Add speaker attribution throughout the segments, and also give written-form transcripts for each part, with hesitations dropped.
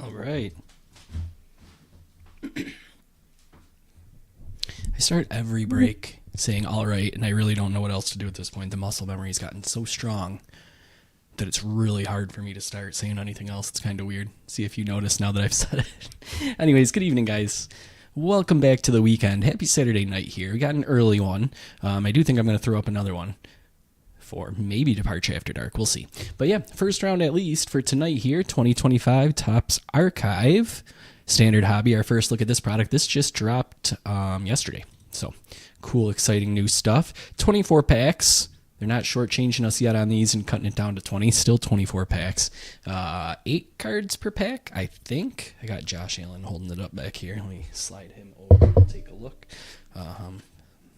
Speaker 1: All right. I start every break saying all right, and I really don't know what else to do at this point. The muscle memory's gotten so strong that it's really hard for me to start saying anything else. It's kind of weird. See if you notice now that I've said it. Anyways, good evening, guys. Welcome back to the weekend. Happy Saturday night here. We got an early one. I do think I'm going to throw up another one for maybe Departure After Dark. We'll see. But yeah, first round at least for tonight here, 2025 Topps Archive. Standard Hobby, our first look at this product. This just dropped yesterday. So cool, exciting new stuff. 24 packs. They're not shortchanging us yet on these and cutting it down to 20. Still 24 packs. 8 cards per pack, I think. I got Josh Allen holding it up back here. Let me slide him over. Take a look.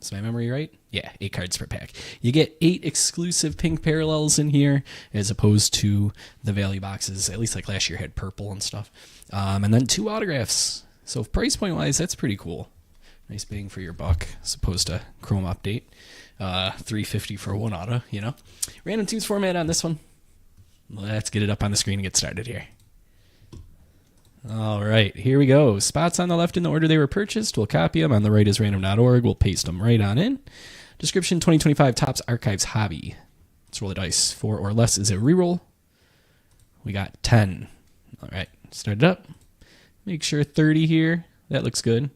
Speaker 1: Is my memory right? Yeah, 8 cards per pack. You get 8 exclusive pink parallels in here, as opposed to the value boxes. At least like last year had purple and stuff. And then 2 autographs. So price point wise, that's pretty cool. Nice bang for your buck, as opposed to Chrome Update. $350 for 1 auto, you know. Random teams format on this one. Let's get it up on the screen and get started here. All right, here we go. Spots on the left in the order they were purchased. We'll copy them. On the right is random.org. We'll paste them right on in. Description, 2025 Topps Archives Hobby. Let's roll the dice. 4 or less is a reroll. We got 10. All right, start it up. Make sure 30 here. That looks good.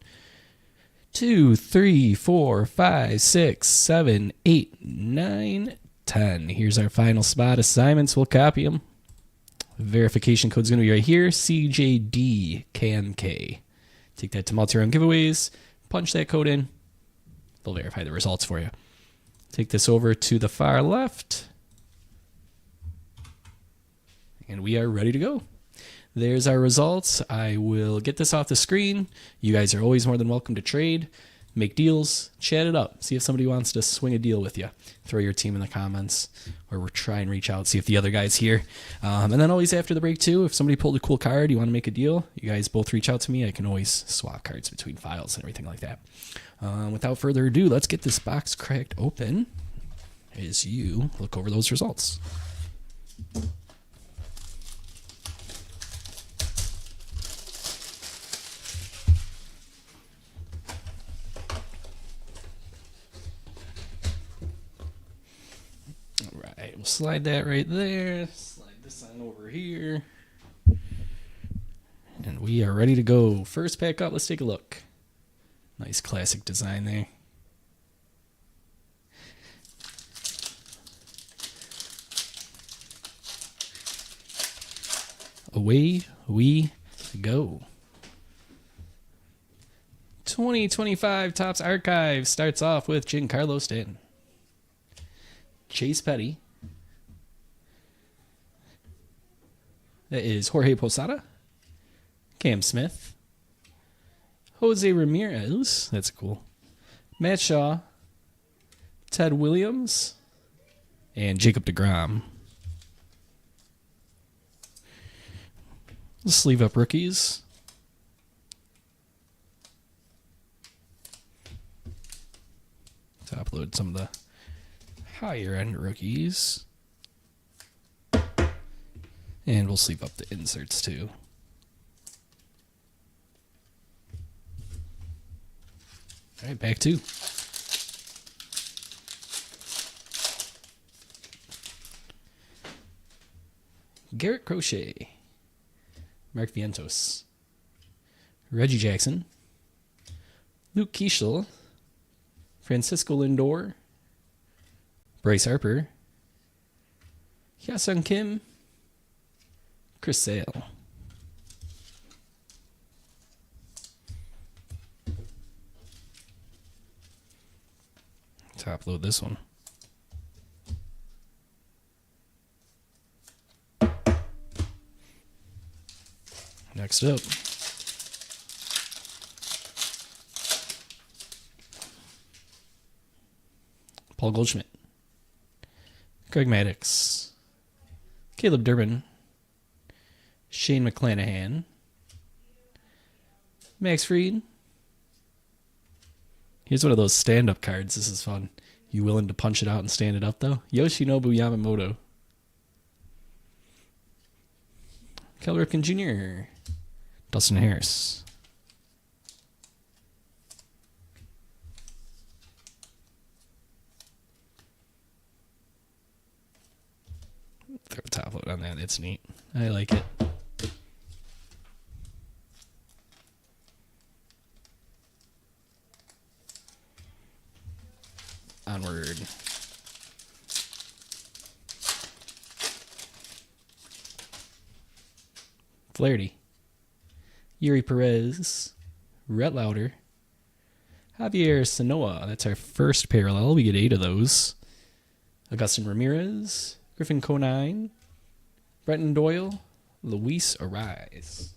Speaker 1: 2, 3, 4, 5, 6, 7, 8, 9, 10. Here's our final spot assignments. We'll copy them. Verification code is going to be right here. CJDKMK. Take that to multi-round giveaways. Punch that code in. They'll verify the results for you. Take this over to the far left. And we are ready to go. There's our results. I will get this off the screen. You guys are always more than welcome to trade, make deals, chat it up. See if somebody wants to swing a deal with you. Throw your team in the comments, or we'll try and reach out, see if the other guy's here. And then always after the break too, if somebody pulled a cool card, you want to make a deal, you guys both reach out to me. I can always swap cards between files and everything like that. Without further ado, let's get this box cracked open as you look over those results. We'll slide that right there. Slide this on over here. And we are ready to go. First pack up. Let's take a look. Nice classic design there. Away we go. 2025 Topps Archive starts off with Giancarlo Stanton, Chase Petty. That is Jorge Posada, Cam Smith, Jose Ramirez, that's cool, Matt Shaw, Ted Williams, and Jacob deGrom. Let's sleeve up rookies. To upload some of the higher end rookies. And we'll sleeve up the inserts too. All right, back 2. Garrett Crochet, Mark Vientos, Reggie Jackson, Luke Keeschel, Francisco Lindor, Bryce Harper, Hyesung Kim, Chris Sale. Top load this one. Next up, Paul Goldschmidt, Greg Maddux, Caleb Durbin, Shane McClanahan, Max Fried. Here's one of those stand-up cards. This is fun. You willing to punch it out and stand it up, though? Yoshinobu Yamamoto. Cal Ripken Jr. Dustin Harris. Throw a top load on that. It's neat. I like it. Onward. Flaherty. Yuri Perez. Rhett Lauder. Javier Sanoa. That's our first parallel. We get 8 of those. Augustin Ramirez. Griffin Conine. Brenton Doyle. Luis Ariz.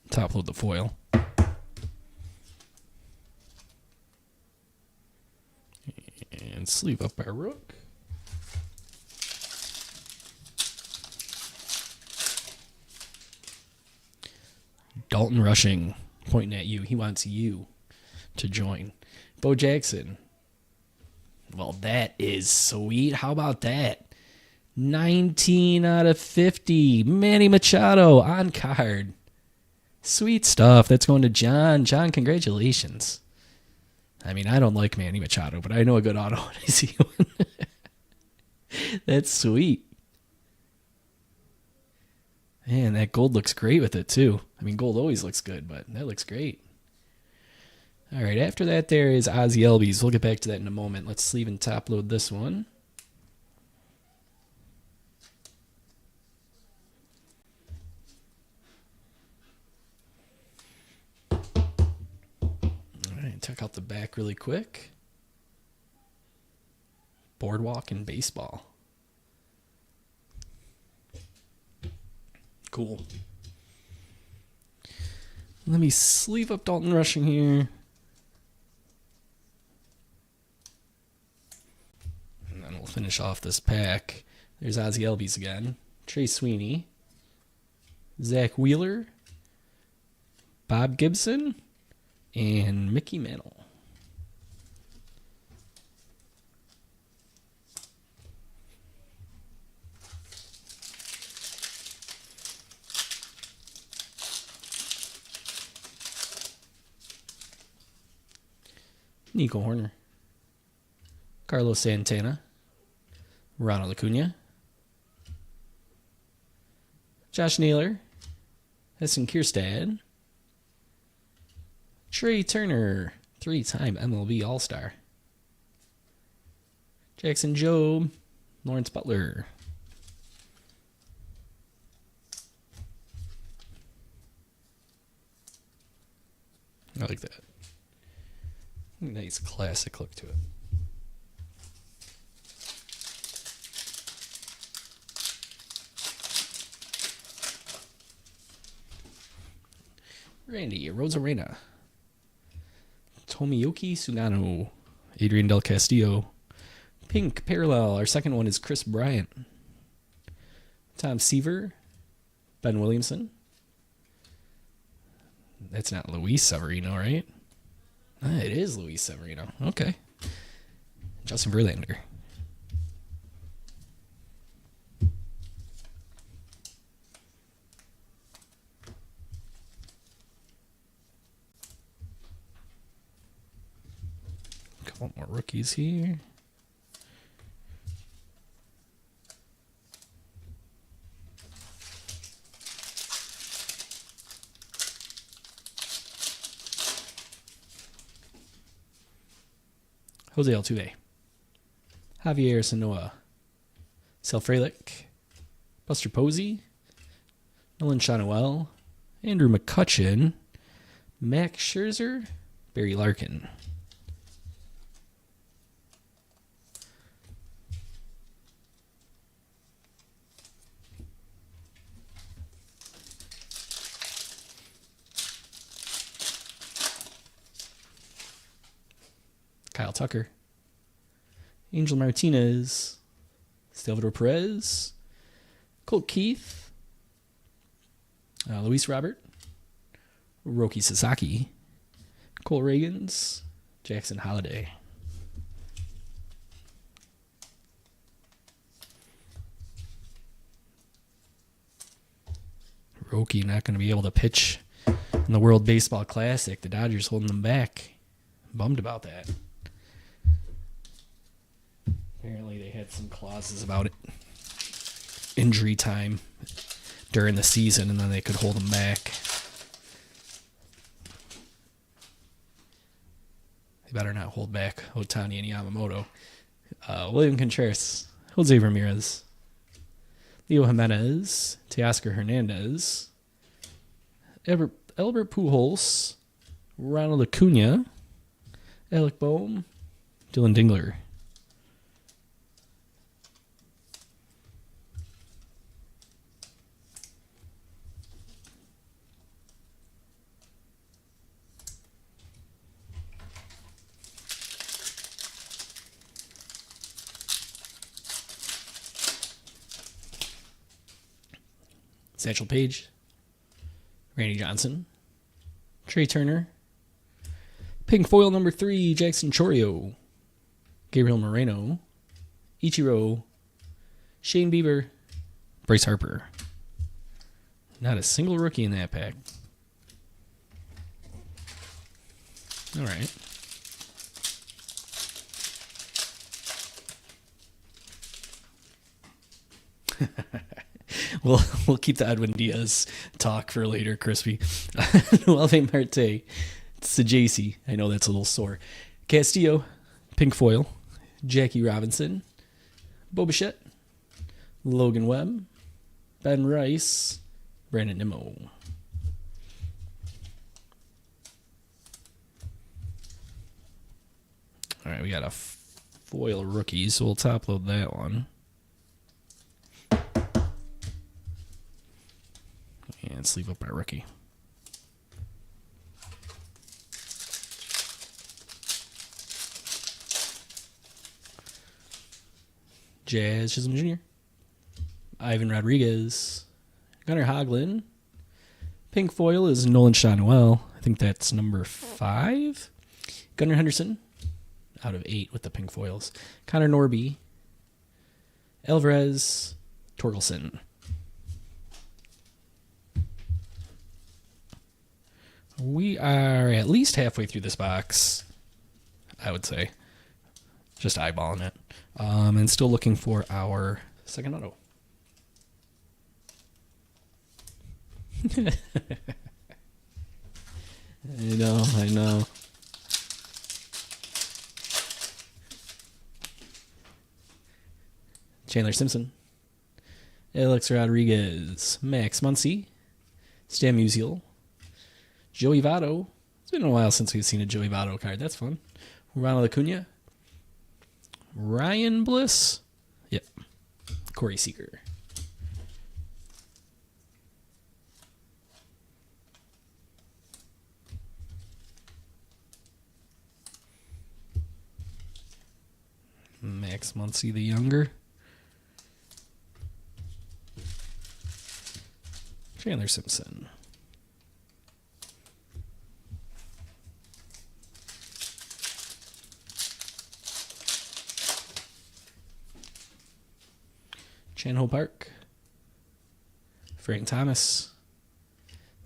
Speaker 1: Top load the foil. And sleeve up our rook. Dalton Rushing, pointing at you. He wants you to join. Bo Jackson. Well, that is sweet. How about that? 19 out of 50. Manny Machado on card. Sweet stuff. That's going to John. John, congratulations. I mean, I don't like Manny Machado, but I know a good auto when I see one. That's sweet. Man, that gold looks great with it, too. I mean, gold always looks good, but that looks great. All right, after that, there is Ozzie Albies. We'll get back to that in a moment. Let's sleeve and top load this one. All right, check out the back really quick. Boardwalk and baseball. Cool. Let me sleeve up Dalton Rushing here. And then we'll finish off this pack. There's Ozzie Albies again. Trey Sweeney. Zach Wheeler. Bob Gibson. And Mickey Mantle. Nico Horner. Carlos Santana. Ronald Acuna. Josh Naylor. Heston Kierstad. Trey Turner. 3-time MLB All-Star. Jackson Jobe. Lawrence Butler. I like that. Nice classic look to it. Randy Rosarena. Tomoyuki Sugano. Adrian Del Castillo. Pink parallel. Our second one is Chris Bryant. Tom Seaver. Ben Williamson. That's not Luis Severino, right? It is Luis Severino. Okay. Justin Verlander. Couple more rookies here. Jose Altuve. Javier Sanoa. Sal Frelick. Buster Posey. Nolan Shanoel. Andrew McCutchen. Max Scherzer. Barry Larkin. Kyle Tucker. Angel Martinez. Salvador Perez. Colt Keith. Luis Robert. Roki Sasaki. Cole Reagans. Jackson Holiday. Roki not going to be able to pitch in the World Baseball Classic. The Dodgers holding them back. Bummed about that. Apparently they had some clauses about it. Injury time during the season, and then they could hold them back. They better not hold back Ohtani and Yamamoto. William Contreras, Jose Ramirez, Leo Jimenez, Teoscar Hernandez, Albert Pujols, Ronald Acuna, Alec Boehm, Dylan Dingler. Satchel Paige, Randy Johnson, Trey Turner, pink foil number 3, Jackson Chourio, Gabriel Moreno, Ichiro, Shane Bieber, Bryce Harper. Not a single rookie in that pack. All right. We'll keep the Edwin Diaz talk for later, Crispy. Noelvi Marte, Sajacy. I know that's a little sore. Castillo, pink foil. Jackie Robinson, Bo Bichette, Logan Webb, Ben Rice, Brandon Nimmo. All right, we got a foil rookie, so we'll top load that one. And sleeve up our rookie. Jazz Chisholm Jr., Ivan Rodriguez, Gunnar Hoglund. Pink foil is Nolan Schanuel. I think that's number 5. Gunnar Henderson, out of 8 with the pink foils. Connor Norby, Alvarez, Torkelson. We are at least halfway through this box, I would say. Just eyeballing it. And still looking for our second auto. I know. Chandler Simpson, Alex Rodriguez, Max Muncy, Stan Musial, Joey Votto. It's been a while since we've seen a Joey Votto card. That's fun. Ronald Acuna, Ryan Bliss, yep, Corey Seager. Max Muncy the younger. Chandler Simpson. Chan-Ho Park. Frank Thomas.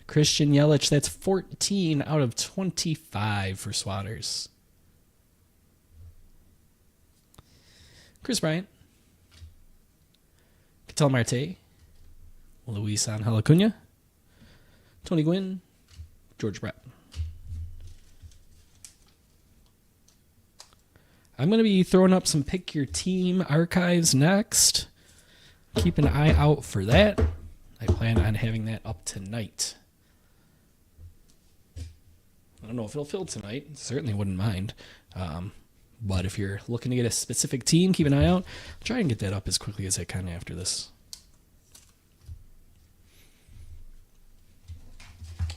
Speaker 1: Christian Yelich. That's 14 out of 25 for Swatters. Chris Bryant. Ketel Marte. Luis Angel Acuna. Tony Gwynn. George Brett. I'm going to be throwing up some Pick Your Team archives next. Keep an eye out for that. I plan on having that up tonight. I don't know if it'll fill tonight. Certainly wouldn't mind. But if you're looking to get a specific team, keep an eye out. I'll try and get that up as quickly as I can after this.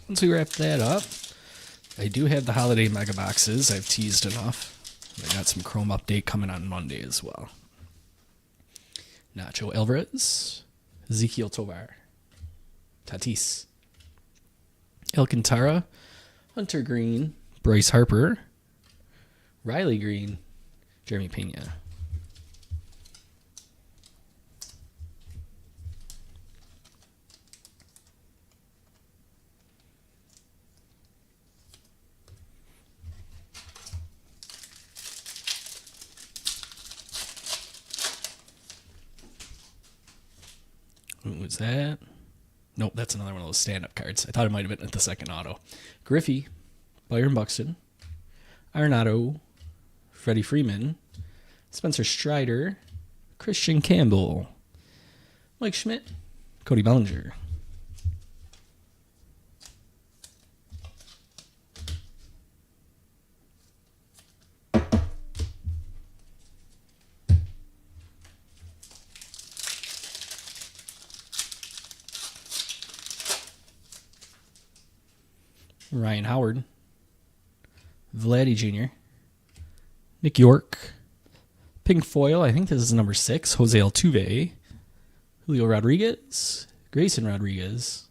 Speaker 1: Once we wrap that up, I do have the holiday mega boxes. I've teased enough. I got some Chrome update coming on Monday as well. Nacho Alvarez, Ezekiel Tovar, Tatis, Alcantara, Hunter Green, Bryce Harper, Riley Green, Jeremy Pena. What was that? Nope, that's another one of those stand-up cards. I thought it might have been at the second auto. Griffey, Byron Buxton, Arenado, Freddie Freeman, Spencer Strider, Christian Campbell, Mike Schmidt, Cody Bellinger. Ryan Howard, Vladdy Jr., Nick York, pink foil, I think this is number 6, Jose Altuve, Julio Rodriguez, Grayson Rodriguez,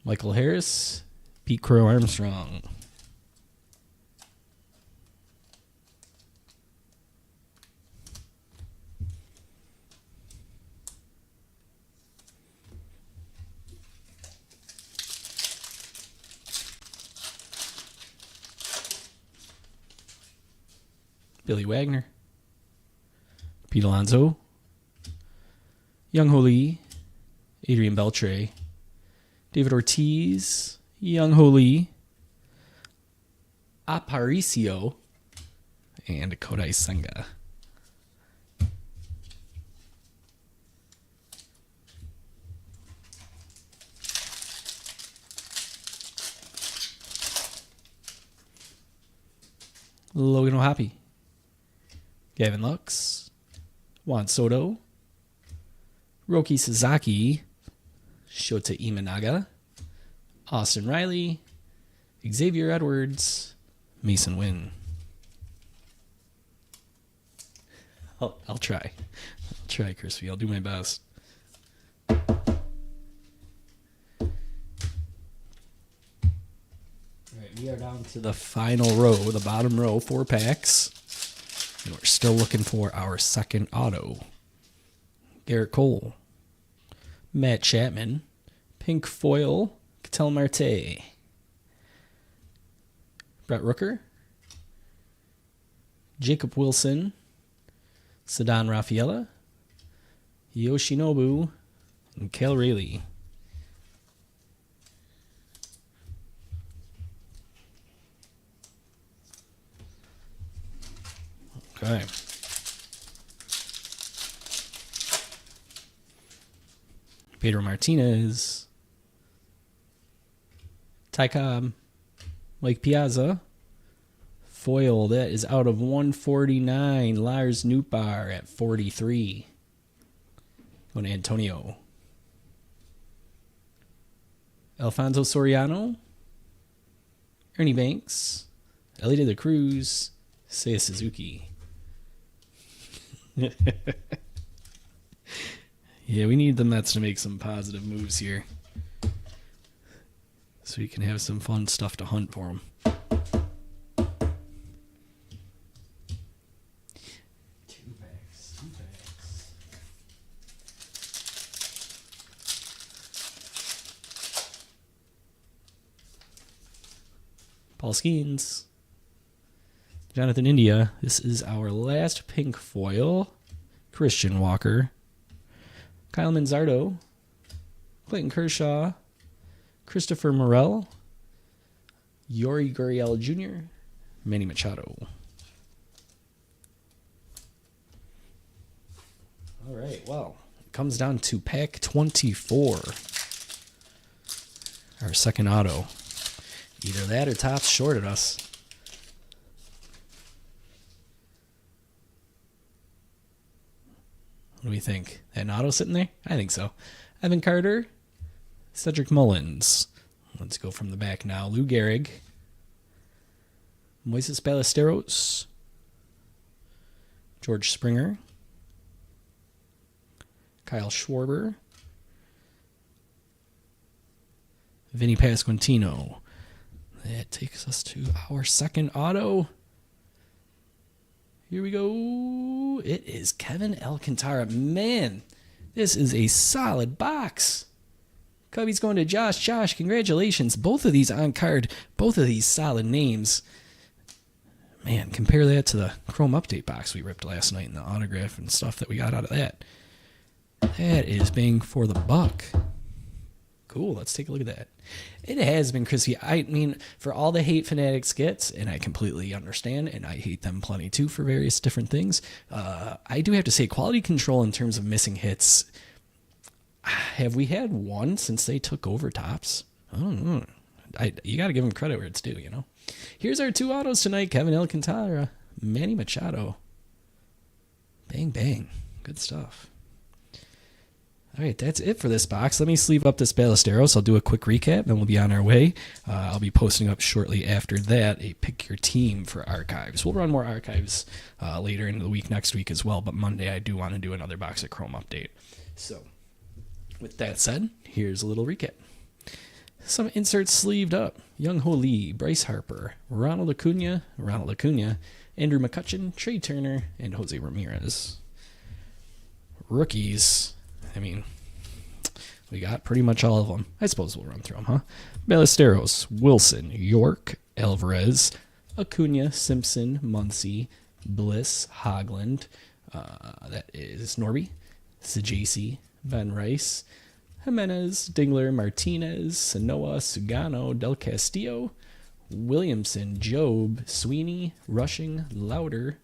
Speaker 1: Michael Harris, Pete Crow Armstrong. Billy Wagner, Pete Alonso, Young Ho Lee, Adrian Beltre, David Ortiz, Young Ho Lee, Aparicio, and Kodai Senga. Logan O'Hoppe, Gavin Lux, Juan Soto, Roki Sasaki, Shota Imanaga, Austin Riley, Xavier Edwards, Mason Wynn. I'll try. I'll try, Crispy. I'll do my best. All right, we are down to the final row, the bottom row, 4 packs. And we're still looking for our second auto. Garrett Cole, Matt Chapman, pink foil, Ketel Marte, Brett Rooker, Jacob Wilson, Ceddanne Rafaela, Yoshinobu, and Cale Rayleigh. Okay. Pedro Martinez, Ty Cobb, Mike Piazza, foil, that is out of 149, Lars Nootbaar at 43. Going to Antonio. Alfonso Soriano, Ernie Banks, Ellie De La Cruz, Seiya Suzuki. Yeah, we need the Mets to make some positive moves here so we can have some fun stuff to hunt for them. Two packs. Paul Skeens, Jonathan India. This is our last pink foil. Christian Walker, Kyle Manzardo, Clayton Kershaw, Christopher Morel, Yori Gurriel Jr., Manny Machado. All right, well, it comes down to pack 24. Our second auto. Either that or Topps shorted us. What do we think? That auto sitting there? I think so. Evan Carter, Cedric Mullins. Let's go from the back now. Lou Gehrig, Moises Ballesteros, George Springer, Kyle Schwarber, Vinny Pasquantino. That takes us to our second auto. Here we go. It is Kevin Alcantara. Man, this is a solid box. Cubby's going to Josh. Josh, congratulations. Both of these on card. Both of these solid names. Man, compare that to the Chrome Update box we ripped last night and the autograph and stuff that we got out of that. That is bang for the buck. Cool, let's take a look at that. It has been crispy. I mean, for all the hate Fanatics gets, and I completely understand, and I hate them plenty too for various different things, I do have to say quality control in terms of missing hits. Have we had one since they took over Topps? I don't know. You got to give them credit where it's due, you know. Here's our 2 autos tonight. Kevin Alcantara, Manny Machado. Bang, bang. Good stuff. All right, that's it for this box. Let me sleeve up this Ballesteros. I'll do a quick recap, then we'll be on our way. I'll be posting up shortly after that a Pick Your Team for archives. We'll run more archives later in the week, next week as well, but Monday I do want to do another box of Chrome Update. So, with that said, here's a little recap. Some inserts sleeved up. Young Ho Lee, Bryce Harper, Ronald Acuna, Andrew McCutchen, Trey Turner, and Jose Ramirez. Rookies. I mean, we got pretty much all of them. I suppose we'll run through them, huh? Ballesteros, Wilson, York, Alvarez, Acuna, Simpson, Muncy, Bliss, Hoagland. That is Norby, Sajacy, Van Rice, Jimenez, Dingler, Martinez, Sanoa, Sugano, Del Castillo, Williamson, Job, Sweeney, Rushing, Lauder,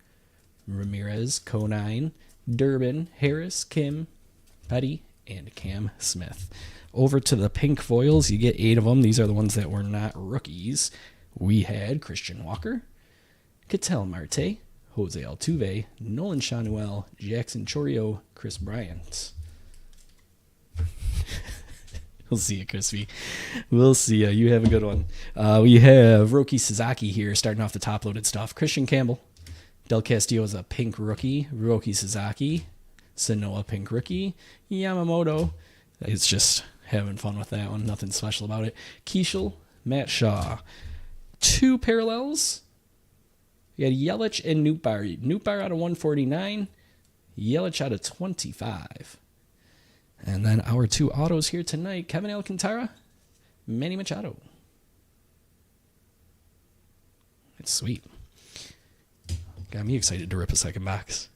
Speaker 1: Ramirez, Conine, Durbin, Harris, Kim, Petty, and Cam Smith. Over to the pink foils, you get 8 of them. These are the ones that were not rookies. We had Christian Walker, Ketel Marte, Jose Altuve, Nolan Shanuel, Jackson Chourio, Chris Bryant. We'll see you, Crispy. We'll see you. You have a good one. We have Roki Sasaki here, starting off the top-loaded stuff. Christian Campbell. Del Castillo is a pink rookie. Roki Sasaki. Sanoa, pink rookie. Yamamoto. It's just having fun with that one. Nothing special about it. Keishel. Matt Shaw. 2 parallels. You had Yelich and Nootbaar. Nootbaar out of 149. Yelich out of 25. And then our 2 autos here tonight, Kevin Alcantara, Manny Machado. It's sweet. Got me excited to rip a second box.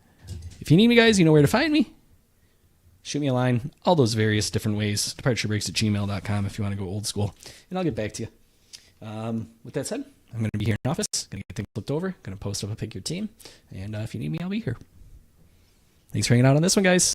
Speaker 1: If you need me, guys, you know where to find me. Shoot me a line. All those various different ways. DepartureBreaks@gmail.com if you want to go old school. And I'll get back to you. With that said, I'm going to be here in office. Going to get things flipped over. Going to post up a Pick Your Team. And if you need me, I'll be here. Thanks for hanging out on this one, guys.